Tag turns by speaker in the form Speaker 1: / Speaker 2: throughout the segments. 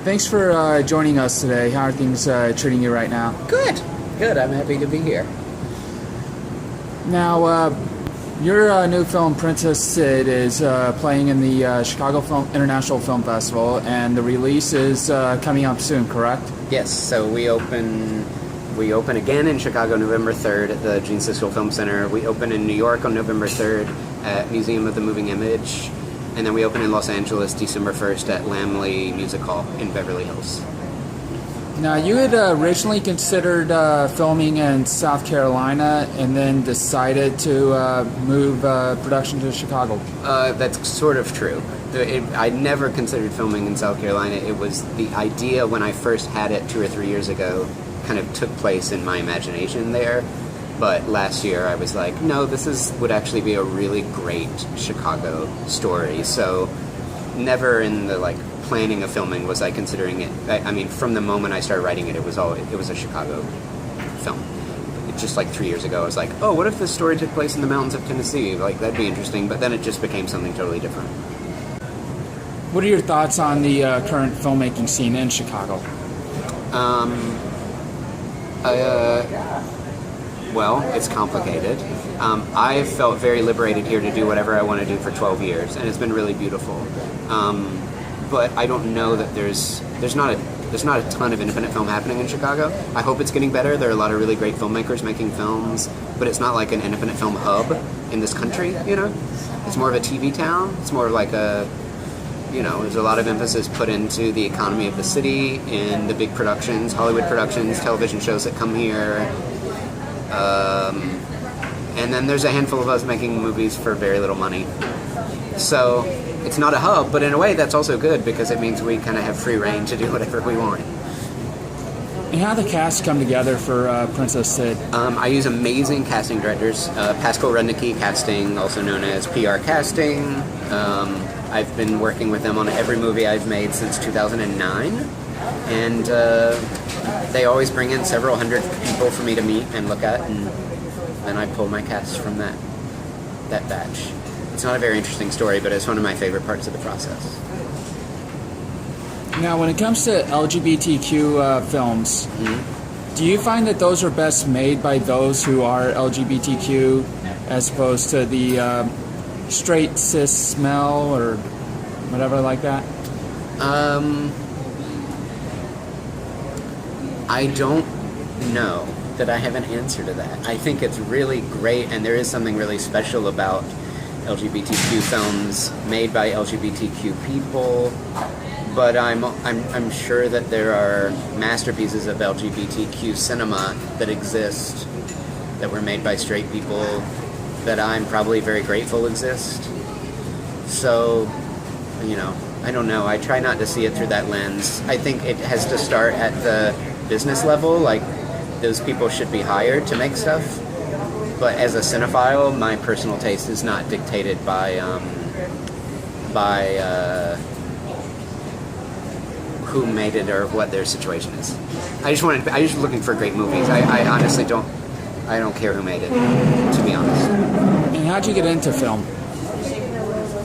Speaker 1: Thanks for joining us today. How are things treating you right now?
Speaker 2: Good. Good. I'm happy to be here.
Speaker 1: Now, your new film, Princess Sid, is playing in the Chicago International Film Festival, and the release is coming up soon, correct?
Speaker 2: Yes. So we open again in Chicago November 3rd at the Gene Siskel Film Center. We open in New York on November 3rd at Museum of the Moving Image. And then we open in Los Angeles December 1st at Lamley Music Hall in Beverly Hills.
Speaker 1: Now, you had originally considered filming in South Carolina and then decided to move production to Chicago.
Speaker 2: That's sort of true. I never considered filming in South Carolina. It was the idea when I first had it 2 or 3 years ago kind of took place in my imagination there. But last year I was like, no, would actually be a really great Chicago story. So never in the planning of filming was I considering it. I mean, from the moment I started writing it, it was a Chicago film. Just 3 years ago, I was like, oh, what if this story took place in the mountains of Tennessee? That'd be interesting. But then it just became something totally different.
Speaker 1: What are your thoughts on the current filmmaking scene in Chicago?
Speaker 2: Well, it's complicated. I've felt very liberated here to do whatever I want to do for 12 years, and it's been really beautiful. But I don't know that there's not a ton of independent film happening in Chicago. I hope it's getting better. There are a lot of really great filmmakers making films, but it's not like an independent film hub in this country, It's more of a TV town. It's more like there's a lot of emphasis put into the economy of the city and the big productions, Hollywood productions, television shows that come here. And then there's a handful of us making movies for very little money. So it's not a hub, but in a way that's also good because it means we kind of have free reign to do whatever we want.
Speaker 1: And how the cast come together for Princess Sid?
Speaker 2: I use amazing casting directors. Pascal Rudnicki Casting, also known as PR Casting. I've been working with them on every movie I've made since 2009. And they always bring in several hundred people for me to meet and look at, and then I pull my cast from that batch. It's not a very interesting story, but it's one of my favorite parts of the process.
Speaker 1: Now, when it comes to LGBTQ films, do you find that those are best made by those who are LGBTQ as opposed to the straight cis smell or whatever like that?
Speaker 2: I don't know that I have an answer to that. I think it's really great, and there is something really special about LGBTQ films made by LGBTQ people. But I'm sure that there are masterpieces of LGBTQ cinema that exist that were made by straight people that I'm probably very grateful exist. So, I don't know. I try not to see it through that lens. I think it has to start at the business level, those people should be hired to make stuff. But as a cinephile, my personal taste is not dictated by who made it or what their situation is. I just looking for great movies. I honestly don't care who made it, to be honest.
Speaker 1: And how'd you get into film?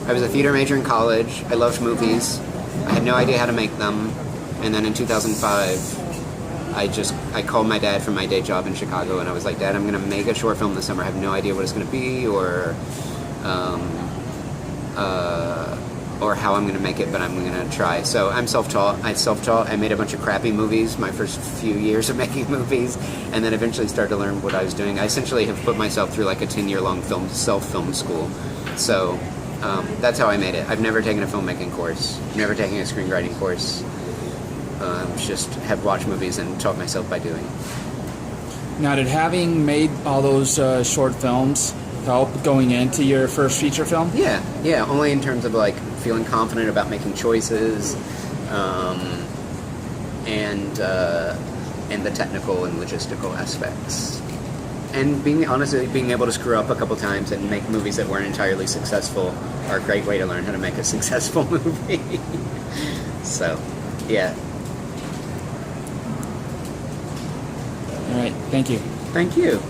Speaker 2: I was a theater major in college. I loved movies. I had no idea how to make them. And then in 2005, I called my dad from my day job in Chicago, and I was like, Dad, I'm going to make a short film this summer. I have no idea what it's going to be or how I'm going to make it, but I'm going to try. So I'm self-taught. I made a bunch of crappy movies my first few years of making movies, and then eventually started to learn what I was doing. I essentially have put myself through a 10-year-long self-film school. So that's how I made it. I've never taken a filmmaking course, never taken a screenwriting course. Just have watched movies and taught myself by doing.
Speaker 1: Now, did having made all those short films help going into your first feature film?
Speaker 2: Yeah, only in terms of feeling confident about making choices, and the technical and logistical aspects. And being able to screw up a couple times and make movies that weren't entirely successful are a great way to learn how to make a successful movie. So, yeah.
Speaker 1: All right, thank you.
Speaker 2: Thank you.